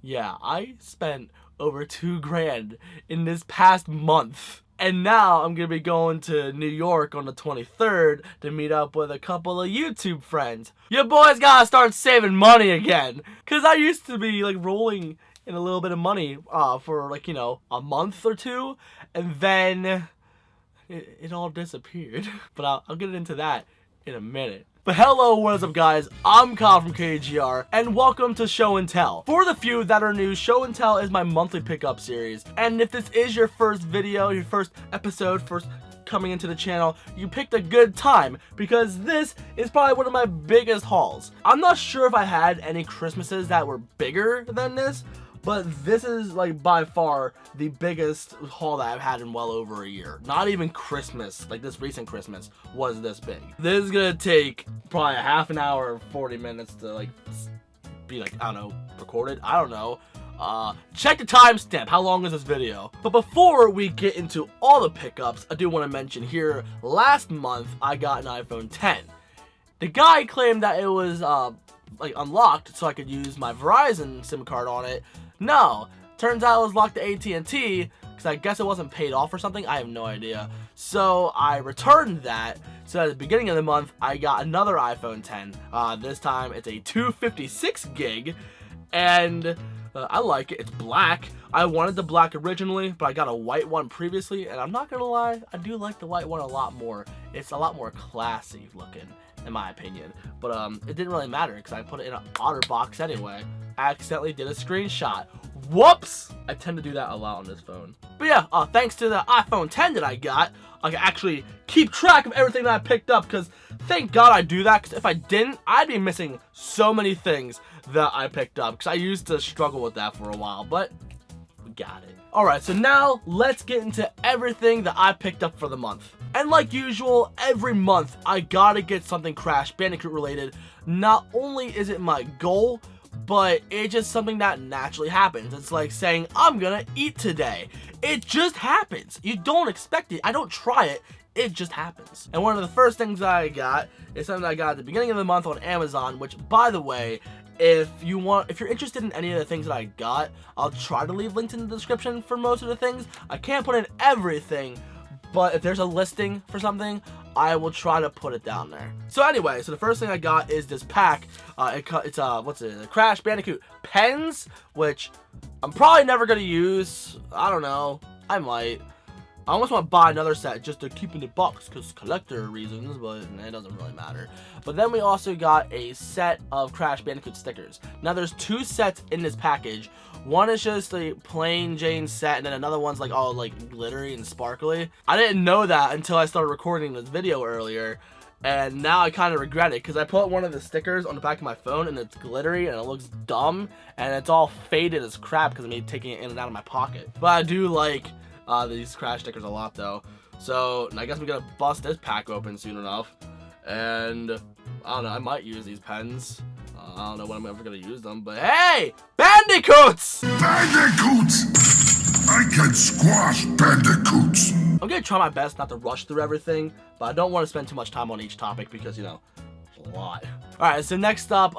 Yeah, I spent over 2 grand in this past month. And now I'm gonna be going to New York on the 23rd to meet up with a couple of YouTube friends. Your boys gotta start saving money again. Cause I used to be like rolling in a little bit of money for like, a month or two. And then it all disappeared. But I'll get into that in a minute. But hello, what is up guys, I'm Kyle from KGR, and welcome to Show and Tell. For the few that are new, Show and Tell is my monthly pickup series, and if this is your first video, your first episode, first coming into the channel, you picked a good time, because this is probably one of my biggest hauls. I'm not sure if I had any Christmases that were bigger than this, but this is like by far the biggest haul that I've had in well over a year. Not even Christmas, like this recent Christmas, was this big. This is gonna take probably a half an hour or 40 minutes to like be like, I don't know, recorded? I don't know. Check the timestamp. How long is this video? But before we get into all the pickups, I do want to mention here, last month I got an iPhone 10. The guy claimed that it was like unlocked so I could use my Verizon SIM card on it. No, turns out it was locked to AT&T because I guess it wasn't paid off or something. I have no idea. So I returned that. So at the beginning of the month, I got another iPhone 10. This time it's a 256 gig, and I like it. It's black. I wanted the black originally, but I got a white one previously, and I'm not gonna lie, I do like the white one a lot more. It's a lot more classy looking, in my opinion. But it didn't really matter because I put it in an OtterBox anyway. I accidentally did a screenshot. Whoops! I tend to do that a lot on this phone. But yeah, thanks to the iPhone 10 that I got, I can actually keep track of everything that I picked up, because thank God I do that, because if I didn't, I'd be missing so many things that I picked up, because I used to struggle with that for a while, but we got it. Alright, so now let's get into everything that I picked up for the month. And like usual, every month I gotta get something Crash Bandicoot related. Not only is it my goal, but it's just something that naturally happens. It's like saying, I'm gonna eat today. It just happens. You don't expect it. I don't try it. It just happens. And one of the first things I got is something I got at the beginning of the month on Amazon, which, by the way, if you're interested in any of the things that I got, I'll try to leave links in the description for most of the things. I can't put in everything, but if there's a listing for something, I will try to put it down there. So anyway, so the first thing I got is this pack. It's the Crash Bandicoot pens, which I'm probably never gonna use. I don't know. I might. I almost want to buy another set just to keep in the box because collector reasons, but it doesn't really matter. But then we also got a set of Crash Bandicoot stickers. Now there's 2 sets in this package. One is just a plain Jane set, and then another one's like all like glittery and sparkly. I didn't know that until I started recording this video earlier, and now I kind of regret it because I put one of the stickers on the back of my phone and it's glittery and it looks dumb and it's all faded as crap because of me taking it in and out of my pocket. But I do like these Crash stickers a lot though. So I guess we're gonna bust this pack open soon enough, and I don't know, I might use these pens. I don't know when I'm ever gonna use them, but hey! Bandicoots! Bandicoots! I can squash bandicoots! I'm gonna try my best not to rush through everything, but I don't want to spend too much time on each topic because, it's a lot. Alright, so next up,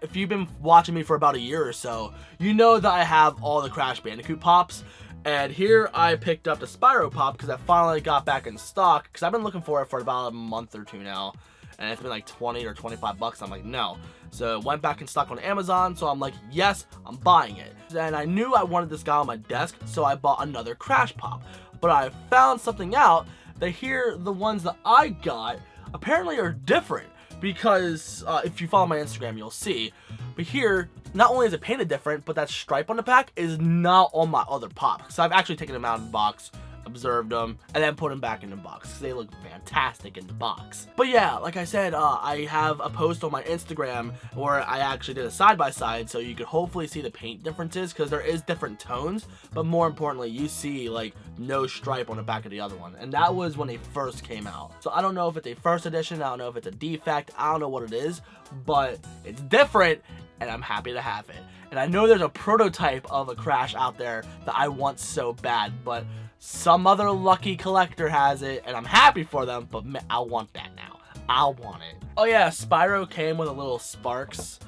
if you've been watching me for about a year or so, you know that I have all the Crash Bandicoot pops. And here I picked up the Spyro Pop because I finally got back in stock, because I've been looking for it for about a month or 2 now. And it's been like 20 or 25 bucks. I'm like, no. So it went back in stock on Amazon. So I'm like, yes, I'm buying it. And I knew I wanted this guy on my desk, so I bought another Crash Pop. But I found something out that here, the ones that I got apparently are different. Because if you follow my Instagram, you'll see. But here, not only is it painted different, but that stripe on the pack is not on my other pop. So I've actually taken them out of the box, observed them, and then put them back in the box because they look fantastic in the box. But yeah, like I said, I have a post on my Instagram where I actually did a side-by-side, so you could hopefully see the paint differences because there is different tones, but more importantly, you see like no stripe on the back of the other one, and that was when they first came out. So I don't know if it's a first edition, I don't know if it's a defect, I don't know what it is, but it's different, and I'm happy to have it. And I know there's a prototype of a Crash out there that I want so bad, but some other lucky collector has it, and I'm happy for them, but I want that now. I want it. Oh yeah, Spyro came with a little Sparks,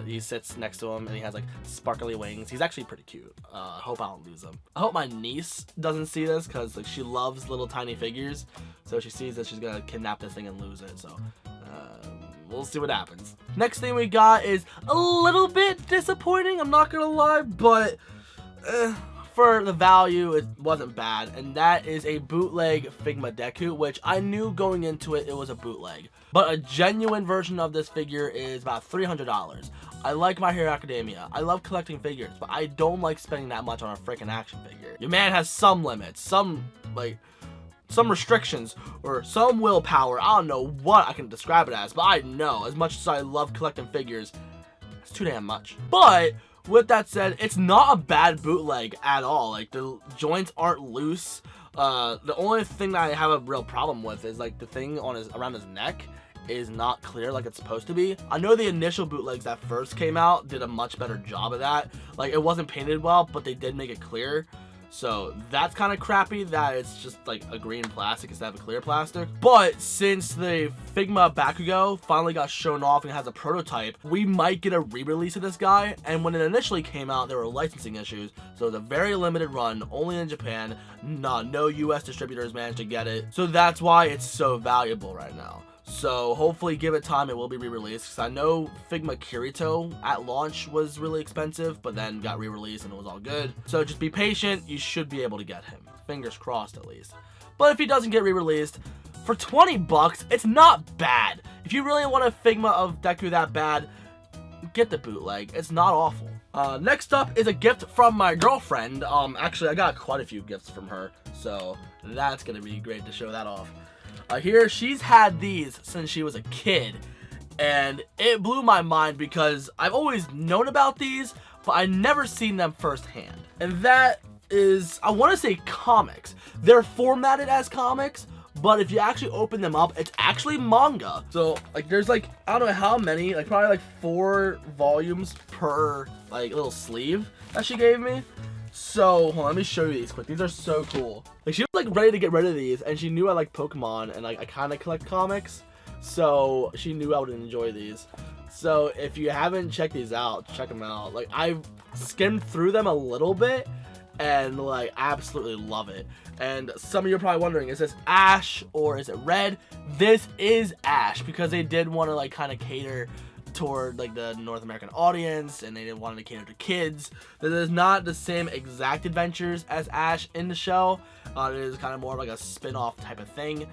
He sits next to him and he has like sparkly wings. He's actually pretty cute. I hope I don't lose him. I hope my niece doesn't see this because like she loves little tiny figures. So if she sees this, she's gonna kidnap this thing and lose it. So we'll see what happens. Next thing we got is a little bit disappointing. I'm not gonna lie, but for the value, it wasn't bad, and that is a bootleg Figma Deku, which I knew going into it was a bootleg. But a genuine version of this figure is about $300. I like My Hero Academia. I love collecting figures, but I don't like spending that much on a freaking action figure. Your man has some limits, some restrictions, or some willpower. I don't know what I can describe it as, but I know as much as I love collecting figures, it's too damn much. But with that said, it's not a bad bootleg at all. Like, the joints aren't loose. The only thing that I have a real problem with is like the thing on around his neck is not clear like it's supposed to be. I know the initial bootlegs that first came out did a much better job of that. Like, it wasn't painted well, but they did make it clear. So that's kind of crappy that it's just like a green plastic instead of a clear plastic. But since the Figma Bakugo finally got shown off and has a prototype, we might get a re-release of this guy. And when it initially came out, there were licensing issues. So it was a very limited run, only in Japan. No US distributors managed to get it. So that's why it's so valuable right now. So hopefully give it time, it will be re-released, because I know Figma Kirito at launch was really expensive, but then got re-released and it was all good. So just be patient, you should be able to get him. Fingers crossed at least. But if he doesn't get re-released, for 20 bucks, it's not bad. If you really want a Figma of Deku that bad, get the bootleg, it's not awful. Next up is a gift from my girlfriend. Actually I got quite a few gifts from her, so that's gonna be great to show that off. Here, she's had these since she was a kid, and it blew my mind because I've always known about these, but I never seen them firsthand. And that is, I want to say comics. They're formatted as comics, but if you actually open them up, it's actually manga. So, like, there's like, I don't know how many, like probably like 4 volumes per like little sleeve that she gave me. So, hold on, let me show you these quick. These are so cool. Like, she was like ready to get rid of these, and she knew I like Pokemon, and like I kind of collect comics, so she knew I would enjoy these. So if you haven't checked these out, check them out. Like, I've skimmed through them a little bit, and like absolutely love it. And some of you are probably wondering, is this Ash or is it Red? This is Ash, because they did want to like kind of cater toward like the North American audience, and they didn't want to cater to kids. This is not the same exact adventures as Ash in the show. It is kind of more of like a spin-off type of thing,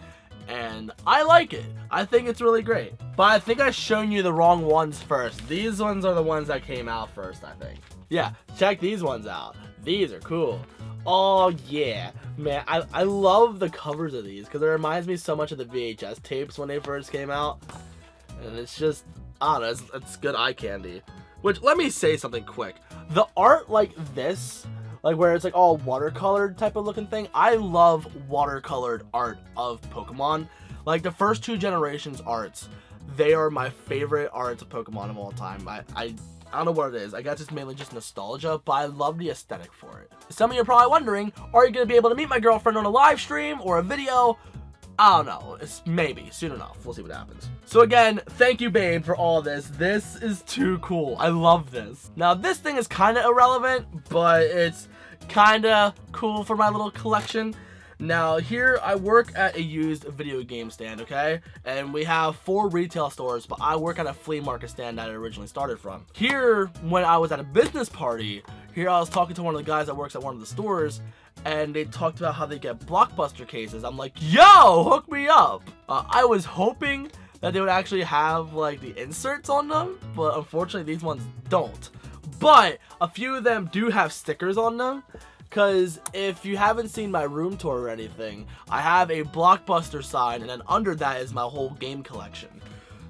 and I like it. I think it's really great. But I think I've shown you the wrong ones first. These ones are the ones that came out first, I think. Yeah, check these ones out. These are cool. Oh yeah, man, I love the covers of these because it reminds me so much of the VHS tapes when they first came out, and it's just, I don't know, it's good eye candy. Which, let me say something quick. The art like this, like where it's like all watercolored type of looking thing, I love watercolored art of Pokemon. Like the first 2 generations arts, they are my favorite arts of Pokemon of all time. I don't know what it is. I guess it's mainly just nostalgia, but I love the aesthetic for it. Some of you are probably wondering, are you going to be able to meet my girlfriend on a live stream or a video? I don't know. It's maybe soon enough. We'll see what happens. So again, thank you, babe, for all this. This is too cool. I love this. Now, this thing is kind of irrelevant, but it's kind of cool for my little collection. Now, here I work at a used video game stand, okay? And we have 4 retail stores, but I work at a flea market stand that I originally started from. Here, when I was at a business party, here I was talking to one of the guys that works at one of the stores, and they talked about how they get Blockbuster cases. I'm like, yo, hook me up. I was hoping that they would actually have like the inserts on them, but unfortunately these ones don't. But a few of them do have stickers on them, because if you haven't seen my room tour or anything, I have a Blockbuster sign, and then under that is my whole game collection.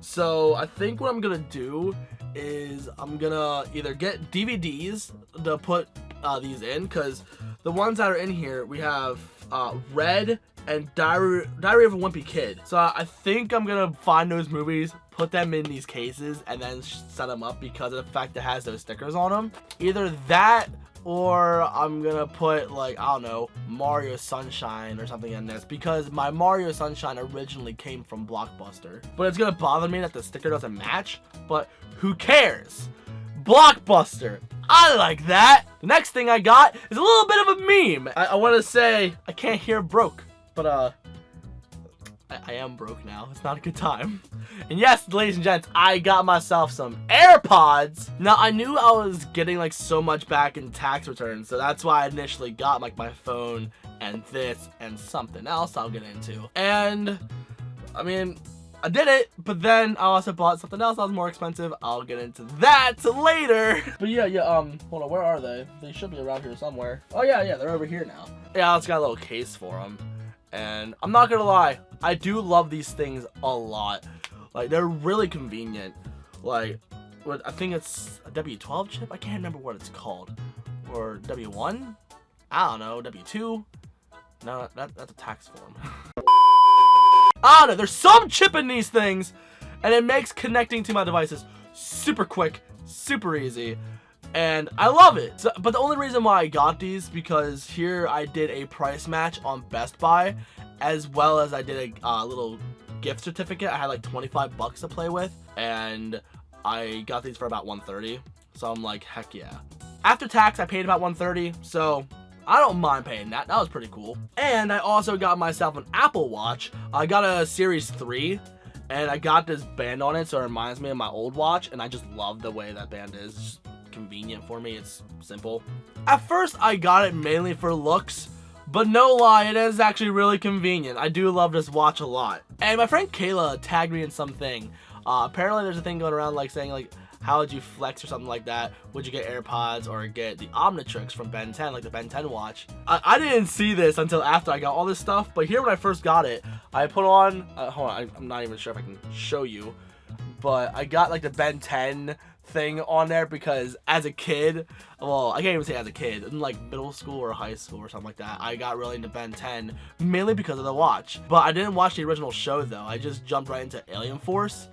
So I think what I'm gonna do is I'm gonna either get DVDs to put these in, because the ones that are in here, we have Red and Diary of a Wimpy Kid. So I think I'm gonna find those movies, put them in these cases, and then set them up because of the fact that it has those stickers on them. Either that, or I'm gonna put like, I don't know, Mario Sunshine or something in this, because my Mario Sunshine originally came from Blockbuster. But it's gonna bother me that the sticker doesn't match, but who cares? Blockbuster, I like that. The next thing I got is a little bit of a meme. I want to say I can't hear broke, but I am broke now. It's not a good time. And yes, ladies and gents, I got myself some AirPods. Now, I knew I was getting like so much back in tax returns, so that's why I initially got like my phone and this and something else I'll get into. And I mean, I did it, but then I also bought something else that was more expensive. I'll get into that later. But yeah, hold on, where are they? They should be around here somewhere. Oh yeah, they're over here now. Yeah, I just got a little case for them. And I'm not gonna lie, I do love these things a lot. Like, they're really convenient. Like, I think it's a W12 chip? I can't remember what it's called. Or W1? I don't know, W2? No, that's a tax form. I don't know, there's some chip in these things, and it makes connecting to my devices super quick, super easy. And I love it. So, but the only reason why I got these, because here I did a price match on Best Buy, as well as I did a little gift certificate. I had like 25 bucks to play with, and I got these for about $130. So I'm like, heck yeah. After tax, I paid about $130, so I don't mind paying that. That was pretty cool. And I also got myself an Apple Watch. I got a Series 3. And I got this band on it, so it reminds me of my old watch, and I just love the way that band is. It's just convenient for me. It's simple. At first, I got it mainly for looks, but no lie, it is actually really convenient. I do love this watch a lot. And my friend Kayla tagged me in something. Apparently, there's a thing going around like saying like, how would you flex or something like that? Would you get AirPods or get the Omnitrix from Ben 10, like the Ben 10 watch? I didn't see this until after I got all this stuff, but here when I first got it, I put on, hold on, I'm not even sure if I can show you, but I got like the Ben 10 thing on there because as a kid, well, I can't even say as a kid, in like middle school or high school or something like that, I got really into Ben 10, mainly because of the watch. But I didn't watch the original show though, I just jumped right into Alien Force.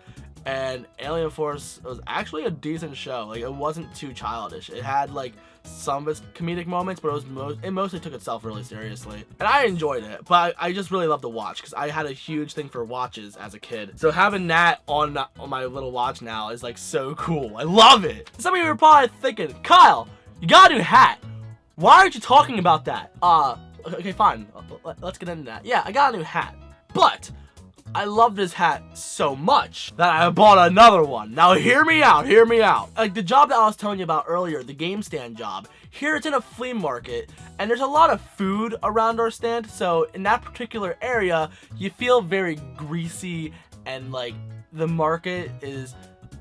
And Alien Force was actually a decent show. Like, it wasn't too childish. It had like some of its comedic moments, but it mostly took itself really seriously. And I enjoyed it, but I just really loved the watch because I had a huge thing for watches as a kid. So having that on my little watch now is like so cool. I love it. Some of you are probably thinking, Kyle, you got a new hat. Why aren't you talking about that? Okay, fine. Let's get into that. Yeah, I got a new hat, but I love this hat so much that I bought another one. Now hear me out, hear me out. Like the job that I was telling you about earlier, the game stand job, here it's in a flea market and there's a lot of food around our stand. So in that particular area, you feel very greasy and like the market is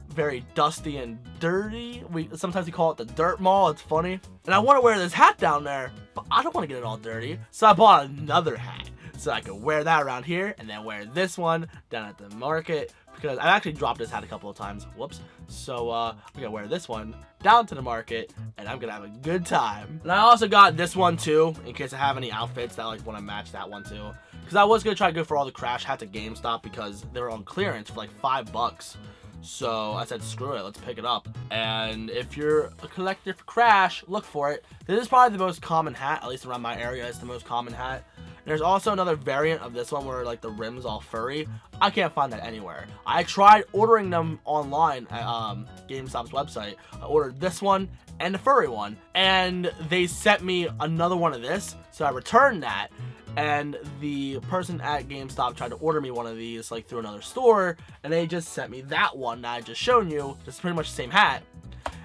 very dusty and dirty. Sometimes we call it the dirt mall. It's funny. And I want to wear this hat down there, but I don't want to get it all dirty. So I bought another hat. So I could wear that around here and then wear this one down at the market because I actually dropped this hat a couple of times. Whoops. So I'm gonna wear this one down to the market and I'm gonna have a good time. And I also got this one too in case I have any outfits that like want to match that one too. Because I was gonna try to go for all the Crash hats at GameStop because they were on clearance for like $5. So I said, screw it, let's pick it up. And if you're a collector for Crash, look for it. This is probably the most common hat, at least around my area, it's the most common hat. There's also another variant of this one where like the rim's all furry. I can't find that anywhere. I tried ordering them online at GameStop's website. I ordered this one and the furry one, and they sent me another one of this, so I returned that. And the person at GameStop tried to order me one of these like through another store, and they just sent me that one that I just shown you. It's pretty much the same hat.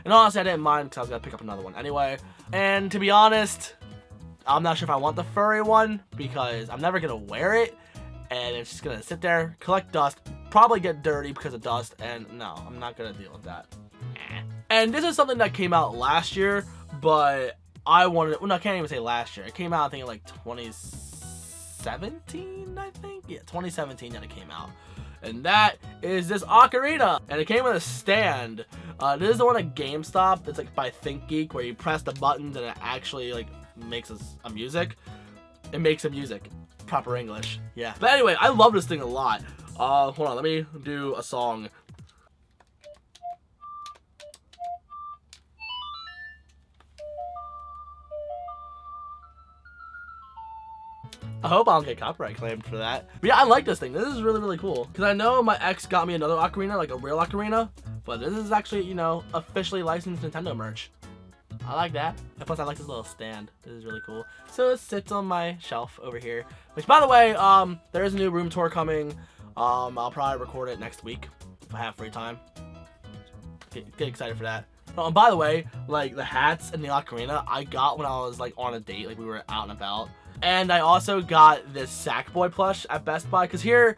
And honestly, I didn't mind because I was gonna pick up another one anyway. And to be honest, I'm not sure if I want the furry one because I'm never gonna wear it, and it's just gonna sit there, collect dust, probably get dirty because of dust, and no, I'm not gonna deal with that. And this is something that came out last year, but I wanted, well, no, I can't even say last year. It came out, I think, in like 2017, I think? Yeah, 2017 that it came out. And that is this ocarina. And it came with a stand. This is the one at GameStop. It's like by ThinkGeek, where you press the buttons and it actually like makes a music. It makes a music. Proper English. Yeah. But anyway, I love this thing a lot. Hold on, let me do a song. I hope I don't get copyright claimed for that. But yeah, I like this thing. This is really, really cool. Because I know my ex got me another ocarina, like a real ocarina. But this is actually, you know, officially licensed Nintendo merch. I like that. And plus, I like this little stand. This is really cool. So it sits on my shelf over here. Which, by the way, there is a new room tour coming. I'll probably record it next week if I have free time. Get excited for that. Oh, and by the way, like the hats and the ocarina, I got when I was like on a date, like we were out and about. And I also got this Sackboy plush at Best Buy because here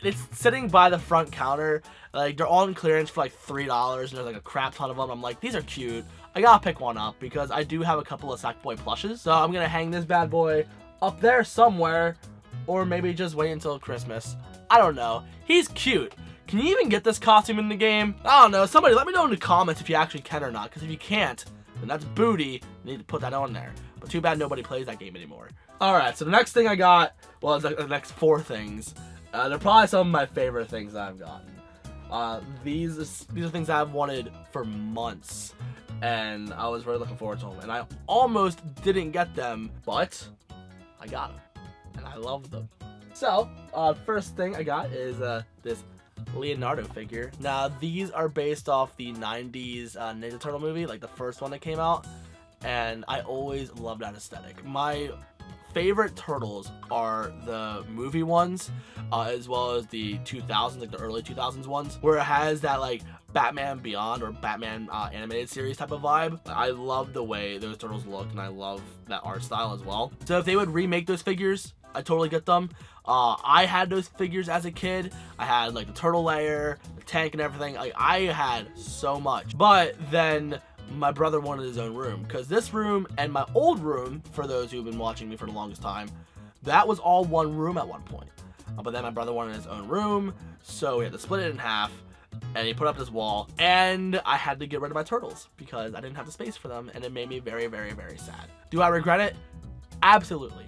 it's sitting by the front counter. Like they're all on clearance for like $3, and there's like a crap ton of them. I'm like, these are cute. I gotta pick one up because I do have a couple of Sackboy plushes. So I'm gonna hang this bad boy up there somewhere, or maybe just wait until Christmas. I don't know. He's cute. Can you even get this costume in the game? I don't know. Somebody let me know in the comments if you actually can or not. Because if you can't, then that's booty. You need to put that on there. But too bad nobody plays that game anymore. Alright, so the next thing I got, well, it's the next 4 things. They're probably some of my favorite things that I've gotten. These are things that I've wanted for months. And I was really looking forward to them. And I almost didn't get them, but I got them. And I love them. So, first thing I got is this Leonardo figure. Now, these are based off the 90s Ninja Turtle movie, like the first one that came out. And I always loved that aesthetic. My favorite turtles are the movie ones, as well as the 2000s, like the early 2000s ones, where it has that like Batman Beyond or Batman animated series type of vibe. I love the way those turtles look, and I love that art style as well. So if they would remake those figures, I totally get them. I had those figures as a kid. I had like the turtle layer, the tank, and everything. Like I had so much, but then my brother wanted his own room, because this room and my old room, for those who've been watching me for the longest time, that was all one room at one point. But then my brother wanted his own room, so we had to split it in half, and he put up this wall, and I had to get rid of my turtles because I didn't have the space for them, and it made me very, very, very sad. Do I regret it? Absolutely.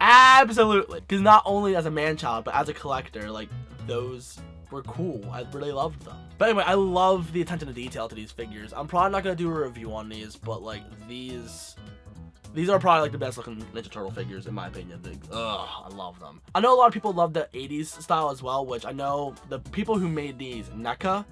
Absolutely. Because not only as a man-child, but as a collector, like, those were cool. I really loved them. But anyway, I love the attention to detail to these figures. I'm probably not going to do a review on these, but like these are probably like the best looking Ninja Turtle figures in my opinion. I love them. I know a lot of people love the 80s style as well, which I know the people who made these, NECA,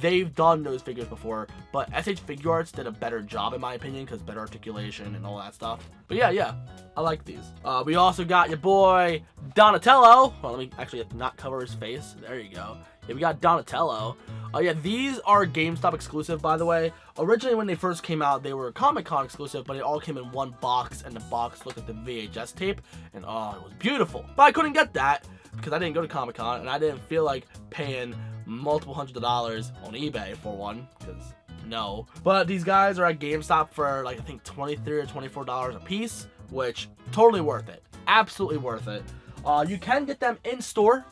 they've done those figures before, but SH Figuarts did a better job in my opinion because better articulation and all that stuff. But yeah, I like these. We also got your boy Donatello. Well, let me actually not cover his face. There you go. Yeah, we got Donatello. Yeah, these are GameStop exclusive, by the way. Originally, when they first came out, they were Comic-Con exclusive, but it all came in one box, and the box looked like the VHS tape, and oh, it was beautiful. But I couldn't get that because I didn't go to Comic-Con, and I didn't feel like paying multiple hundreds of dollars on eBay for one, because no. But these guys are at GameStop for like I think $23 or $24 a piece, which totally worth it. Absolutely worth it. You can get them in store,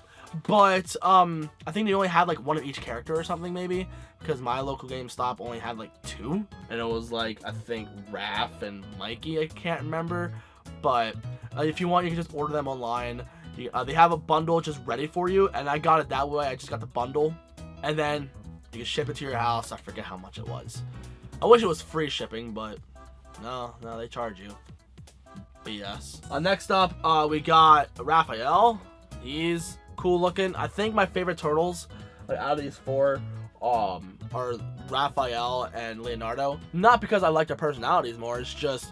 but I think they only had like one of each character or something maybe, because my local GameStop only had like 2, and it was like I think Raph and Mikey, I can't remember. But if you want, you can just order them online. They have a bundle just ready for you, and I got it that way. I just got the bundle, and then you can ship it to your house. I forget how much it was. I wish it was free shipping, but no, they charge you. BS. Next up, we got Raphael. He's cool looking. I think my favorite turtles out of these 4 are Raphael and Leonardo. Not because I like their personalities more, it's just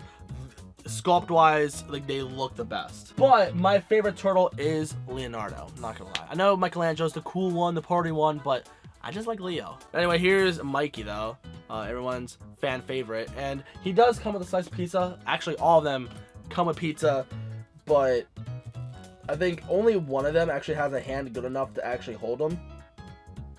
sculpt wise, like they look the best. But my favorite turtle is Leonardo, I'm not gonna lie. I know Michelangelo's the cool one, the party one, but I just like Leo. Anyway, here's Mikey though, everyone's fan favorite, and he does come with a sliced pizza. Actually, all of them come with pizza, but I think only one of them actually has a hand good enough to actually hold them.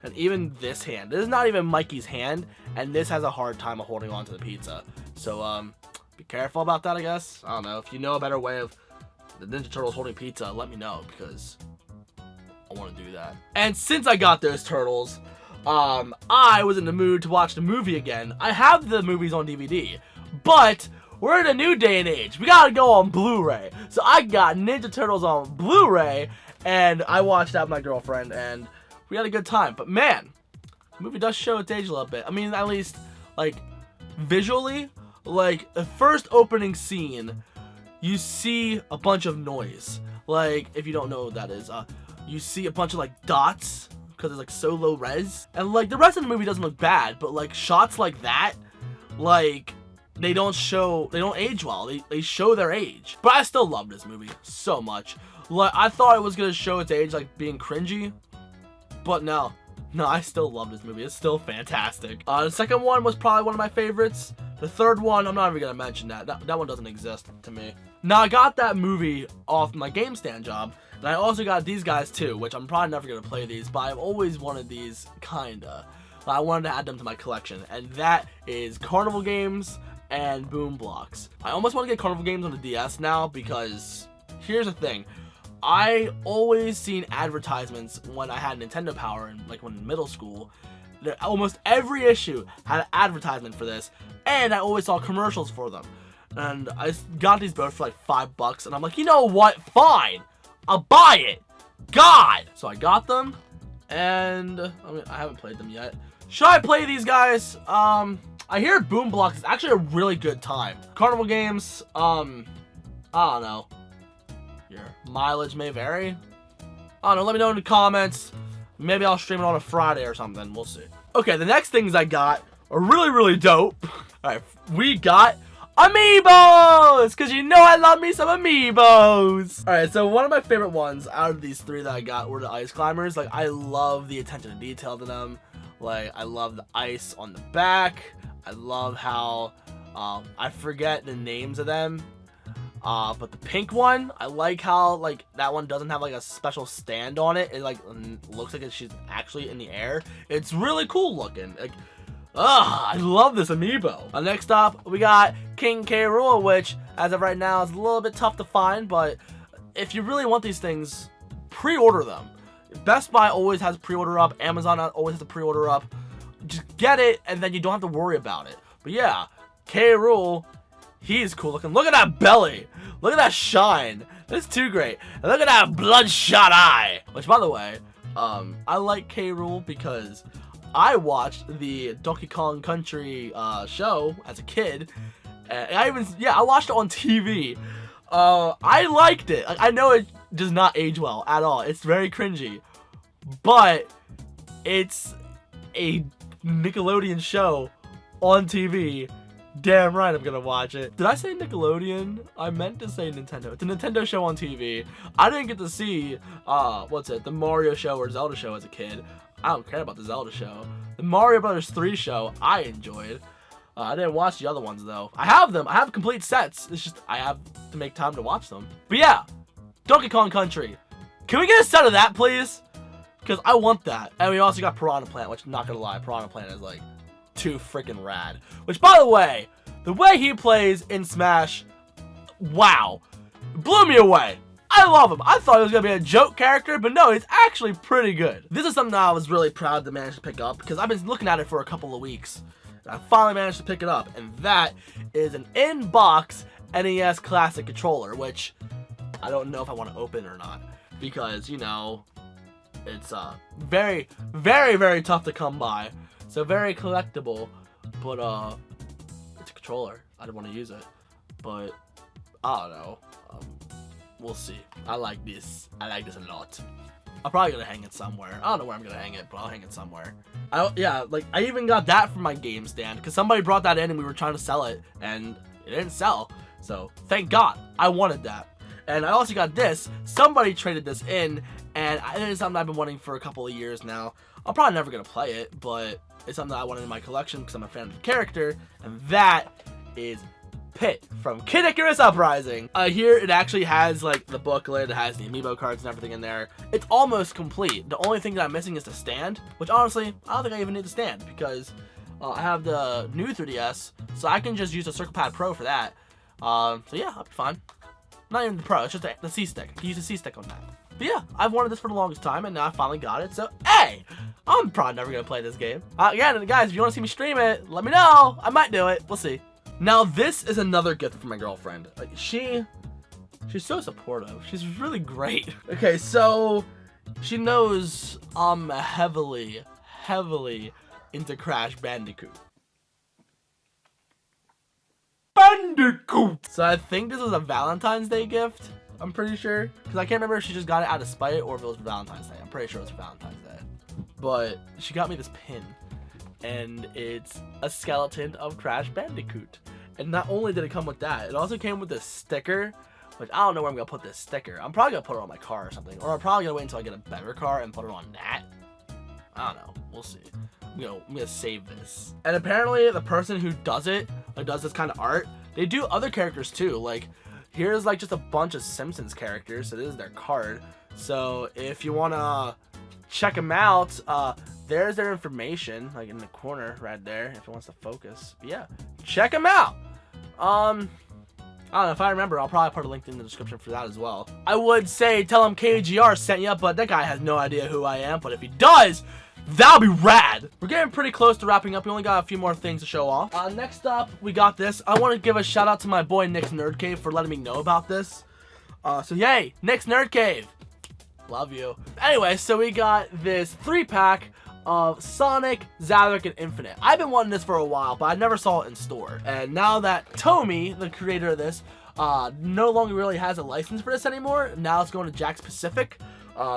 And even this hand, this is not even Mikey's hand, and this has a hard time of holding on to the pizza. So be careful about that, I guess. I don't know. If you know a better way of the Ninja Turtles holding pizza, let me know, because I want to do that. And since I got those turtles, I was in the mood to watch the movie again. I have the movies on DVD, but we're in a new day and age. We gotta go on Blu-ray. So I got Ninja Turtles on Blu-ray, and I watched that with my girlfriend, and we had a good time. But man, the movie does show its age a little bit. I mean, at least, like, visually, like, the first opening scene, you see a bunch of noise. Like, if you don't know what that is, you see a bunch of like dots because it's like so low res, and like the rest of the movie doesn't look bad, but like shots like that, like they don't age well. They show their age. But I still love this movie so much. Like, I thought it was gonna show its age like being cringy, but no, I still love this movie. It's still fantastic. The second one was probably one of my favorites. The third one, I'm not even gonna mention that. That one doesn't exist to me. Now, I got that movie off my game stand job, and I also got these guys too, which I'm probably never gonna play these, but I've always wanted these, kinda. I wanted to add them to my collection, and that is Carnival Games and Boom Blocks. I almost want to get Carnival Games on the DS now, because here's the thing. I always seen advertisements when I had Nintendo Power, and like when in middle school. Almost every issue had an advertisement for this, and I always saw commercials for them. And I got these both for like $5, and I'm like, you know what? Fine, I'll buy it. God! So I got them, and I haven't played them yet. Should I play these guys? I hear Boom Blocks is actually a really good time. Carnival Games, I don't know. Your mileage may vary. I don't know, let me know in the comments. Maybe I'll stream it on a Friday or something. We'll see. Okay, the next things I got are really, really dope. Alright, we got Amiibos! Because you know I love me some Amiibos! Alright, so one of my favorite ones out of these three that I got were the Ice Climbers. Like, I love the attention to detail to them. Like, I love the ice on the back. I love how, I forget the names of them. But the pink one, I like how, like, that one doesn't have, like, a special stand on it. It, like, looks like she's actually in the air. It's really cool looking. Like, I love this Amiibo. Next up, we got King K. Rool, which, as of right now, is a little bit tough to find. But if you really want these things, pre-order them. Best Buy always has pre-order up. Amazon always has a pre-order up. Just get it, and then you don't have to worry about it. But yeah, K. Rool, he's cool looking. Look at that belly. Look at that shine. That's too great. And look at that bloodshot eye. Which, by the way, I like K. Rool because I watched the Donkey Kong Country show as a kid. And I watched it on TV. I liked it. I know it does not age well at all. It's very cringy. But it's a Nickelodeon show on TV. Damn right I'm gonna watch it. Did I say Nickelodeon? I meant to say Nintendo. It's a Nintendo show on TV. I didn't get to see, the Mario show or Zelda show as a kid. I don't care about the Zelda show. The Mario Brothers 3 show, I enjoyed. I didn't watch the other ones, though. I have them. I have complete sets. It's just, I have to make time to watch them. But yeah, Donkey Kong Country. Can we get a set of that, please? Because I want that. And we also got Piranha Plant, which, not gonna lie, Piranha Plant is, like, too freaking rad. Which, by the way he plays in Smash, wow, blew me away. I love him. I thought he was gonna be a joke character, but no, he's actually pretty good. This is something that I was really proud to manage to pick up because I've been looking at it for a couple of weeks. And I finally managed to pick it up, and that is an in-box NES Classic controller, which I don't know if I want to open or not because, you know, it's very, very, very tough to come by. So very collectible, but it's a controller. I don't want to use it, but I don't know. We'll see. I like this. I like this a lot. I'm probably gonna hang it somewhere. I don't know where I'm gonna hang it, but I'll hang it somewhere. I even got that from my game stand because somebody brought that in and we were trying to sell it and it didn't sell. So thank God. I wanted that. And I also got this. Somebody traded this in, and it is something I've been wanting for a couple of years now. I'm probably never gonna play it, but it's something that I wanted in my collection because I'm a fan of the character, and that is Pit from Kid Icarus Uprising. Here it actually has like the booklet, it has the amiibo cards and everything in there. It's almost complete. The only thing that I'm missing is the stand, which honestly, I don't think I even need the stand because I have the new 3DS, so I can just use the Circle Pad Pro for that. So yeah, I'll be fine. Not even the Pro, it's just the C-Stick. You can use the C-Stick on that. But yeah, I've wanted this for the longest time, and now I finally got it, so hey! I'm probably never going to play this game. Again, guys, if you want to see me stream it, let me know. I might do it. We'll see. Now, this is another gift from my girlfriend. Like, she's so supportive. She's really great. Okay, so she knows I'm heavily into Crash Bandicoot. Bandicoot. So I think this was a Valentine's Day gift. I'm pretty sure. Because I can't remember if she just got it out of spite or if it was for Valentine's Day. I'm pretty sure it was for Valentine's Day. But she got me this pin. And it's a skeleton of Crash Bandicoot. And not only did it come with that, it also came with this sticker. Which I don't know where I'm going to put this sticker. I'm probably going to put it on my car or something. Or I'm probably going to wait until I get a better car and put it on that. I don't know. We'll see. I'm gonna save this. And apparently the person who does it, like does this kind of art, they do other characters too. Like here's like just a bunch of Simpsons characters. So this is their card. So if you wanna check them out, there's their information, like in the corner right there, if it wants to focus. But yeah, check them out. I don't know, if I remember, I'll probably put a link in the description for that as well. I would say tell him KGR sent you, but that guy has no idea who I am. But if he does, that'll be rad. We're getting pretty close to wrapping up. We only got a few more things to show off. Next up, we got this. I want to give a shout out to my boy Nick's Nerd Cave for letting me know about this. So yay, Nick's Nerd Cave. Love you. Anyway, so we got this 3-pack of Sonic, Zavok, and Infinite. I've been wanting this for a while, but I never saw it in store. And now that Tomy, the creator of this, no longer really has a license for this anymore, now it's going to Jakks Pacific.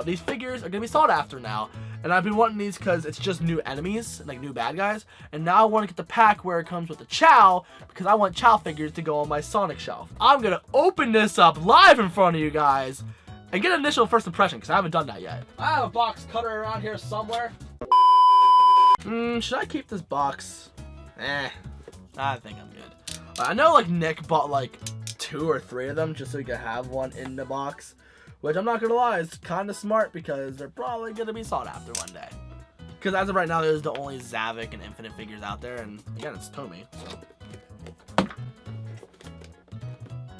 These figures are going to be sought after now. And I've been wanting these because it's just new enemies, like new bad guys. And now I want to get the pack where it comes with the Chao, because I want Chao figures to go on my Sonic shelf. I'm going to open this up live in front of you guys and get an initial first impression, because I haven't done that yet. I have a box cutter around here somewhere. Should I keep this box? I think I'm good. I know like Nick bought like 2 or 3 of them just so he could have one in the box. Which I'm not gonna lie, is kind of smart because they're probably gonna be sought after one day. Because as of right now, there's the only Zavok and Infinite figures out there, and again, it's Tomy. So.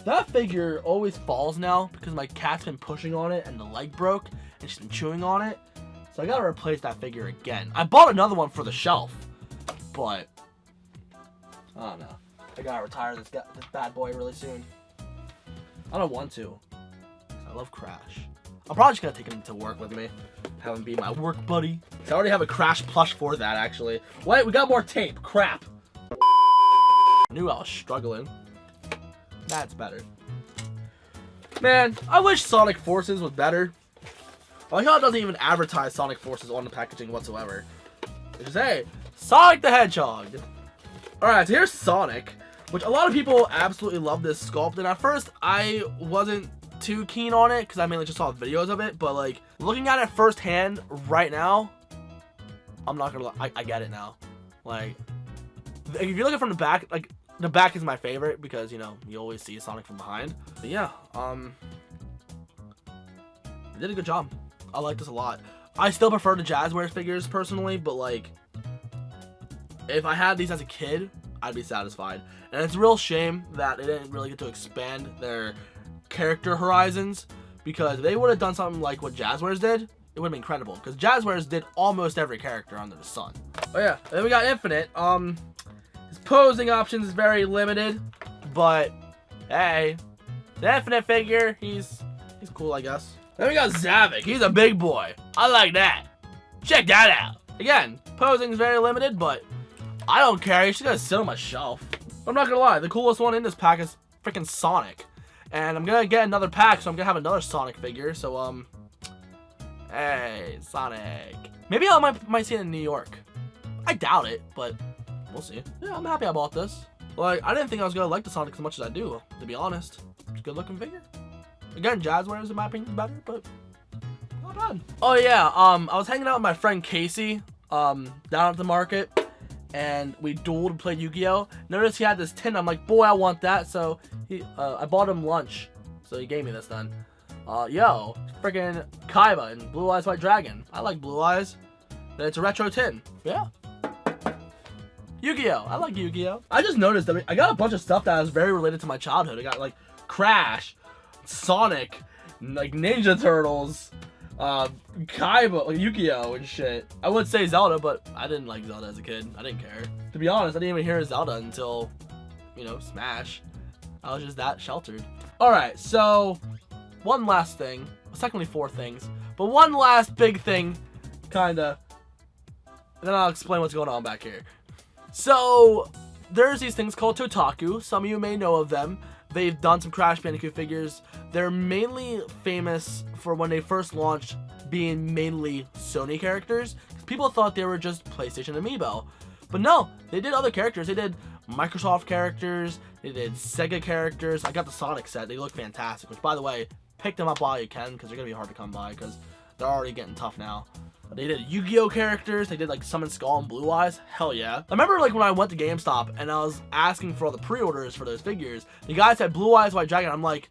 That figure always falls now because my cat's been pushing on it and the leg broke and she's been chewing on it. So I gotta replace that figure again. I bought another one for the shelf, but I don't know. I gotta retire this bad boy really soon. I don't want to. I love Crash. I'm probably just gonna take him to work with me. Have him be my work buddy. I already have a Crash plush for that, actually. Wait, we got more tape. Crap. I knew I was struggling. That's better. Man, I wish Sonic Forces was better. I like how it doesn't even advertise Sonic Forces on the packaging whatsoever. It just, hey, Sonic the Hedgehog. Alright, so here's Sonic, which a lot of people absolutely love this sculpt. And at first, I wasn't too keen on it because I mainly just saw videos of it, but like looking at it firsthand right now, I'm not gonna lie, I get it now. Like if you look at it from the back, like the back is my favorite because you know you always see Sonic from behind. But yeah, they did a good job. I like this a lot. I still prefer the Jazzwares figures personally, but like if I had these as a kid, I'd be satisfied. And it's a real shame that they didn't really get to expand their character horizons, because if they would have done something like what Jazzwares did, it would have been incredible, because Jazzwares did almost every character under the sun. Oh yeah, then we got Infinite. His posing options is very limited, but hey, the Infinite figure, he's cool, I guess. Then we got Zavok. He's a big boy. I like that. Check that out. Again, posing is very limited, but I don't care. He's just gonna sit on my shelf. I'm not gonna lie, the coolest one in this pack is freaking Sonic. And I'm gonna get another pack, so I'm gonna have another Sonic figure. So, hey, Sonic. Maybe I might see it in New York. I doubt it, but we'll see. Yeah, I'm happy I bought this. Like, I didn't think I was gonna like the Sonic as much as I do, to be honest. It's a good looking figure. Again, Jazzwares in my opinion is better, but not bad. Oh yeah, I was hanging out with my friend Casey, down at the market. And we dueled and played Yu-Gi-Oh! Notice he had this tin. I'm like, boy, I want that. So I bought him lunch. So he gave me this then. Yo, freaking Kaiba and Blue Eyes White Dragon. I like Blue Eyes. And it's a retro tin. Yeah. Yu-Gi-Oh! I like Yu-Gi-Oh! I just noticed that I got a bunch of stuff that is very related to my childhood. I got like Crash, Sonic, like Ninja Turtles, Kaiba, like Yu-Gi-Oh! And shit. I would say Zelda, but I didn't like Zelda as a kid. I didn't care. To be honest, I didn't even hear Zelda until, you know, Smash. I was just that sheltered. Alright, so one last thing. Well, technically 4 things. But one last big thing, kinda. And then I'll explain what's going on back here. So, there's these things called Totaku. Some of you may know of them. They've done some Crash Bandicoot figures. They're mainly famous for when they first launched being mainly Sony characters. People thought they were just PlayStation Amiibo. But no, they did other characters. They did Microsoft characters. They did Sega characters. I got the Sonic set. They look fantastic. Which, by the way, pick them up while you can because they're going to be hard to come by because they're already getting tough now. They did Yu-Gi-Oh characters. They did like Summon Skull and Blue Eyes. Hell yeah. I remember like when I went to GameStop and I was asking for all the pre-orders for those figures. The guy said Blue Eyes White Dragon. I'm like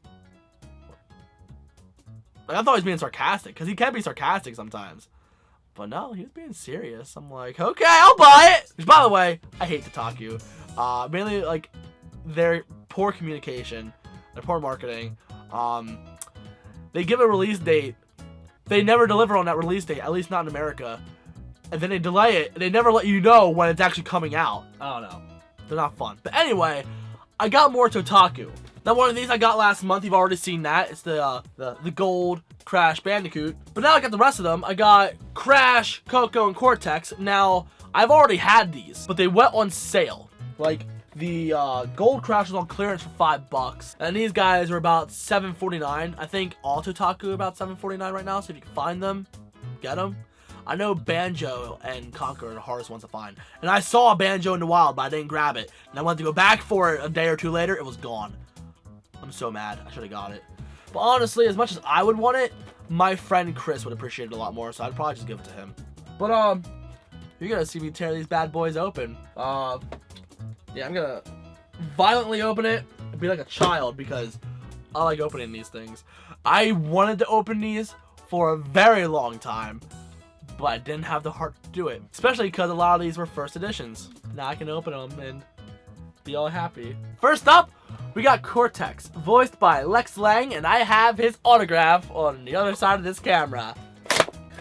I thought he was being sarcastic because he can be sarcastic sometimes. But no, he was being serious. I'm like, okay, I'll buy it. Which, by the way, I hate Kotaku. Mainly like their poor communication, their poor marketing. They give a release date. They never deliver on that release date, at least not in America. And then they delay it, and they never let you know when it's actually coming out. I don't know. They're not fun. But anyway, I got more Totaku. Now, one of these I got last month. You've already seen that. It's the gold Crash Bandicoot. But now I got the rest of them. I got Crash, Coco, and Cortex. Now, I've already had these, but they went on sale. Like, the gold Crash was on clearance for $5, and these guys are about $7.49. I think all Totaku are about $7.49 right now. So if you can find them, get them. I know Banjo and Conquer are the hardest ones to find, and I saw a Banjo in the wild, but I didn't grab it. And I went to go back for it a day or two later. It was gone. I'm so mad. I should have got it. But honestly, as much as I would want it, my friend Chris would appreciate it a lot more. So I'd probably just give it to him. But you're gonna see me tear these bad boys open. Yeah, I'm gonna violently open it and be like a child because I like opening these things. I wanted to open these for a very long time, but I didn't have the heart to do it. Especially because a lot of these were first editions. Now I can open them and be all happy. First up, we got Cortex, voiced by Lex Lang, and I have his autograph on the other side of this camera.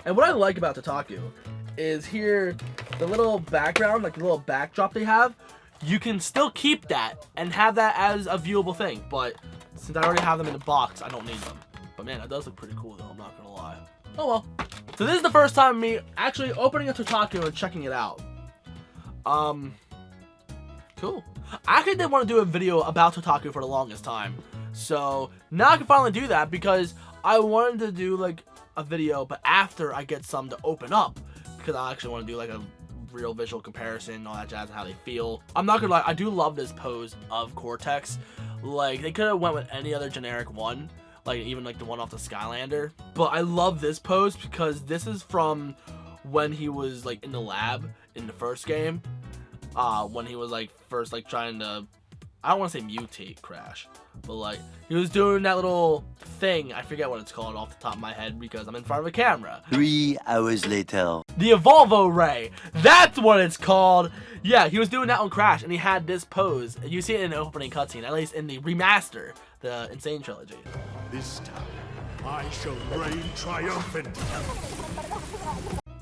And what I like about Totaku is here, the little background, like the little backdrop they have, you can still keep that and have that as a viewable thing, but since I already have them in the box, I don't need them. But man, that does look pretty cool though, I'm not gonna lie. Oh well. So this is the first time me actually opening a Totaku and checking it out. Cool. I actually did want to do a video about Totaku for the longest time. So now I can finally do that because I wanted to do like a video, but after I get some to open up, because I actually want to do like a real visual comparison, all that jazz, and how they feel. I'm not gonna lie, I do love this pose of Cortex. Like, they could have went with any other generic one, like even like the one off the Skylander. But I love this pose because this is from when he was like in the lab in the first game. When he was like first like trying to, I don't want to say mutate Crash, but like he was doing that little thing. I forget what it's called off the top of my head because I'm in front of a camera. 3 hours later. The Evolvo Ray. That's what it's called. Yeah, he was doing that on Crash, and he had this pose. You see it in the opening cutscene, at least in the remaster, the Insane Trilogy. This time, I shall reign triumphant.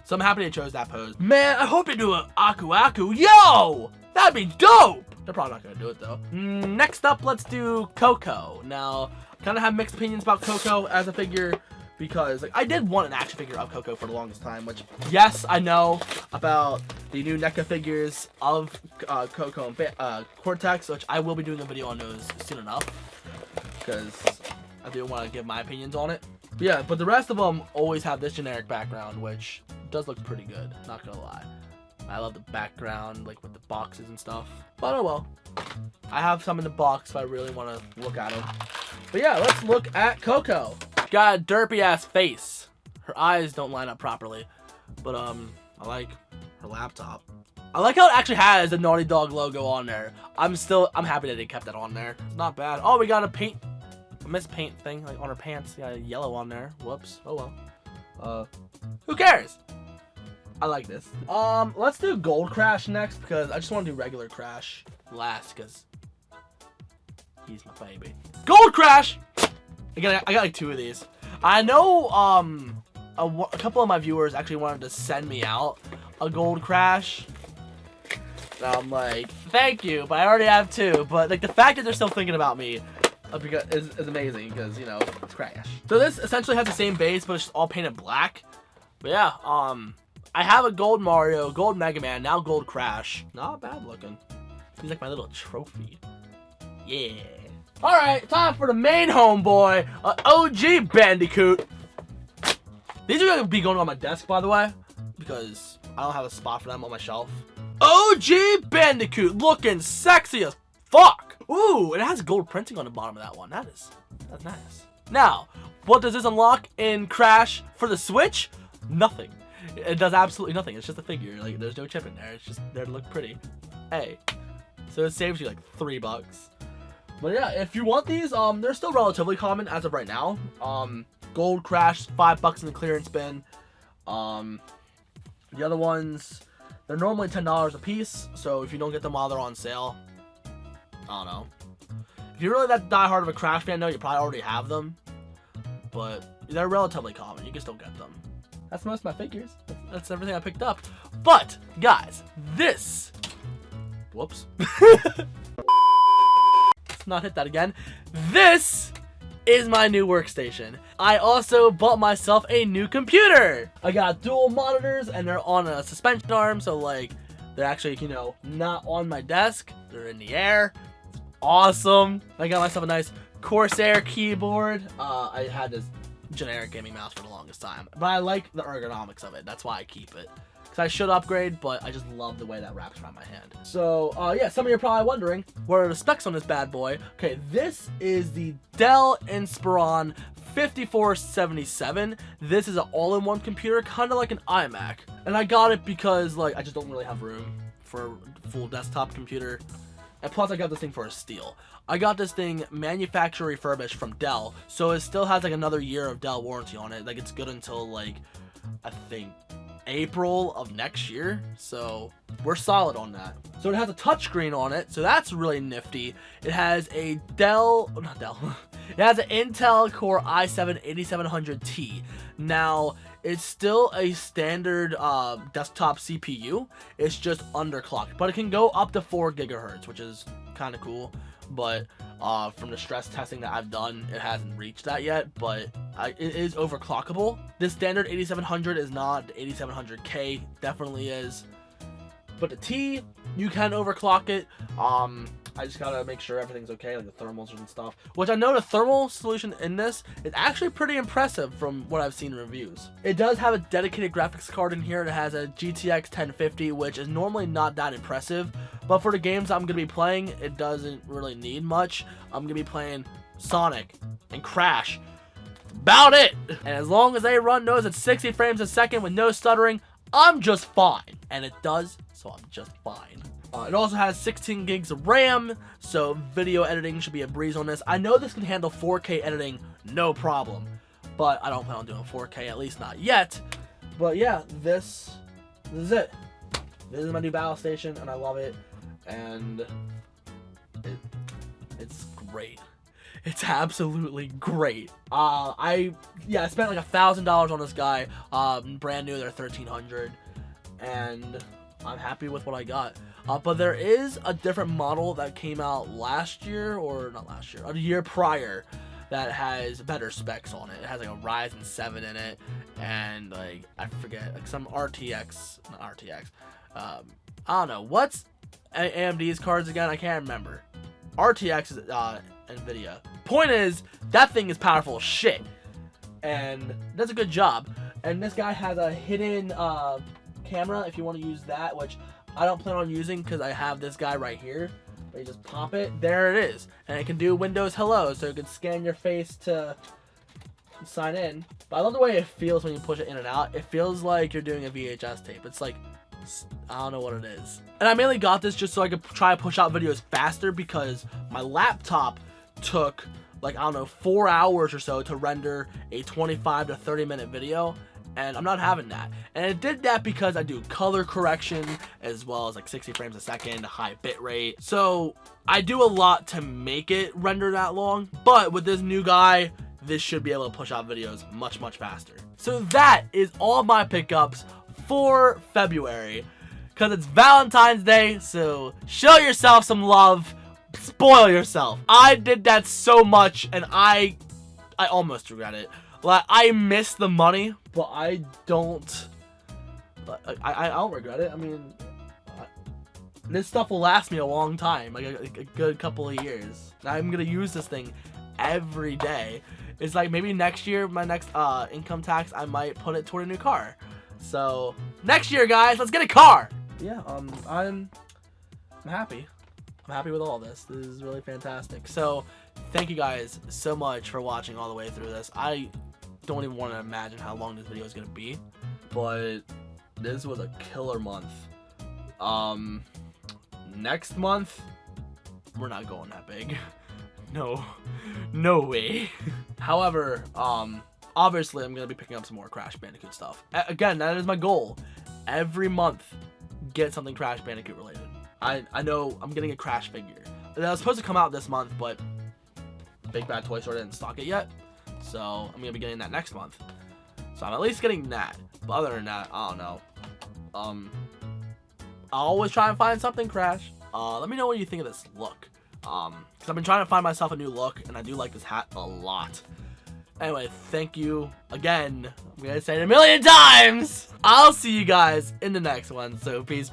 So I'm happy they chose that pose. Man, I hope they do an Aku Aku. Yo! That'd be dope! They're probably not gonna do it though. Next up, let's do Coco. Now, I kind of have mixed opinions about Coco as a figure because like I did want an action figure of Coco for the longest time, which yes, I know about the new NECA figures of Coco and Cortex, which I will be doing a video on those soon enough because I do want to give my opinions on it. But yeah, but the rest of them always have this generic background, which does look pretty good, not gonna lie. I love the background, like with the boxes and stuff. But oh well. I have some in the box if I really want to look at them. But yeah, let's look at Coco. Got a derpy ass face. Her eyes don't line up properly. But I like her laptop. I like how it actually has the Naughty Dog logo on there. I'm happy that they kept that on there. It's not bad. Oh, we got a mispaint thing like on her pants. Got yellow on there. Whoops. Oh well. Who cares? I like this. Let's do Gold Crash next because I just want to do regular Crash last because he's my baby. Gold Crash! Again, I got like 2 of these. I know a couple of my viewers actually wanted to send me out a Gold Crash. And I'm like, thank you, but I already have 2. But like the fact that they're still thinking about me is amazing because, you know, it's Crash. So this essentially has the same base, but it's all painted black. But yeah, I have a gold Mario, gold Mega Man, now gold Crash. Not bad looking. He's like my little trophy. Yeah. Alright, time for the main homeboy, OG Bandicoot. These are gonna be going on my desk, by the way, because I don't have a spot for them on my shelf. OG Bandicoot, looking sexy as fuck. Ooh, it has gold printing on the bottom of that one. That's nice. Now, what does this unlock in Crash for the Switch? Nothing. It does absolutely nothing. It's just a figure. Like, there's no chip in there. It's just there to look pretty. Hey, so it saves you like $3. But yeah, if you want these, they're still relatively common as of right now. Gold Crash, $5 in the clearance bin. The other ones, they're normally $10 a piece. So if you don't get them while they're on sale, I don't know. If you're really that diehard of a Crash fan, though, you probably already have them. But they're relatively common. You can still get them. That's most of my figures. That's everything I picked up. But, guys, this... Whoops. Let's not hit that again. This is my new workstation. I also bought myself a new computer. I got dual monitors, and they're on a suspension arm, so, like, they're actually, you know, not on my desk. They're in the air. Awesome. I got myself a nice Corsair keyboard. I had this generic gaming mouse for the longest time, but I like the ergonomics of it. That's why I keep it, because I should upgrade, but I just love the way that wraps around my hand. So yeah, some of you are probably wondering, what are the specs on this bad boy? Okay, this is the Dell Inspiron 5477. This is an all-in-one computer, kind of like an iMac, and I got it because, like, I just don't really have room for a full desktop computer. And plus, I got this thing for a steal. I got this thing manufacturer refurbished from Dell, so it still has like another year of Dell warranty on it. Like, it's good until, like, I think April of next year. So we're solid on that. So it has a touchscreen on it, so that's really nifty. It has a it has an Intel Core i7-8700T. Now, it's still a standard desktop CPU. It's just underclocked, but it can go up to 4 gigahertz, which is kind of cool. But from the stress testing that I've done, it hasn't reached that yet, but it is overclockable. This standard 8700 is not. The 8700K definitely is. But the T, you can overclock it. I just gotta make sure everything's okay, like the thermals and stuff. Which I know the thermal solution in this is actually pretty impressive from what I've seen in reviews. It does have a dedicated graphics card in here. It has a GTX 1050, which is normally not that impressive. But for the games I'm gonna be playing, it doesn't really need much. I'm gonna be playing Sonic and Crash. About it! And as long as they run those at 60 frames a second with no stuttering, I'm just fine. And it does, so I'm just fine. It also has 16 gigs of RAM, so video editing should be a breeze on this. I know this can handle 4K editing, no problem, but I don't plan on doing 4K, at least not yet. But yeah, this is it. This is my new battle station, and I love it, and it's great. It's absolutely great. I spent like $1,000 on this guy. Brand new, they're $1,300, and I'm happy with what I got. But there is a different model that came out last year, or not last year, a year prior, that has better specs on it. It has like a Ryzen 7 in it, and like, I forget, like some not RTX. I don't know, what's AMD's cards again? I can't remember. RTX is NVIDIA. Point is, that thing is powerful as shit, and does a good job. And this guy has a hidden camera if you want to use that, which I don't plan on using because I have this guy right here. But you just pop it, there it is. And it can do Windows Hello, so you can scan your face to sign in. But I love the way it feels when you push it in and out. It feels like you're doing a VHS tape. It's like, I don't know what it is. And I mainly got this just so I could try to push out videos faster, because my laptop took, like, I don't know, 4 hours or so to render a 25 to 30 minute video. And I'm not having that. And it did that because I do color correction as well as like 60 frames a second, high bit rate. So I do a lot to make it render that long. But with this new guy, this should be able to push out videos much, much faster. So that is all my pickups for February. Because it's Valentine's Day, so show yourself some love. Spoil yourself. I did that so much, and I almost regret it. Like, I miss the money, but I don't regret it. I mean, This stuff will last me a long time, like a good couple of years. I'm gonna use this thing every day. It's like maybe next year, my next income tax, I might put it toward a new car. So next year, guys, let's get a car. Yeah, I'm happy. I'm happy with all this. This is really fantastic. So thank you guys so much for watching all the way through this. I don't even want to imagine how long this video is gonna be, but this was a killer month. Next month, we're not going that big. No way. However, obviously I'm gonna be picking up some more Crash Bandicoot stuff. Again, that is my goal. Every month, get something Crash Bandicoot related. I know I'm getting a Crash figure. That was supposed to come out this month, but Big Bad Toy Store didn't stock it yet. So I'm gonna be getting that next month. So I'm at least getting that. But other than that, I don't know. I'll always try and find something Crash. Let me know what you think of this look. Because I've been trying to find myself a new look, and I do like this hat a lot. Anyway, thank you again. I'm gonna say it a million times. I'll see you guys in the next one. So peace.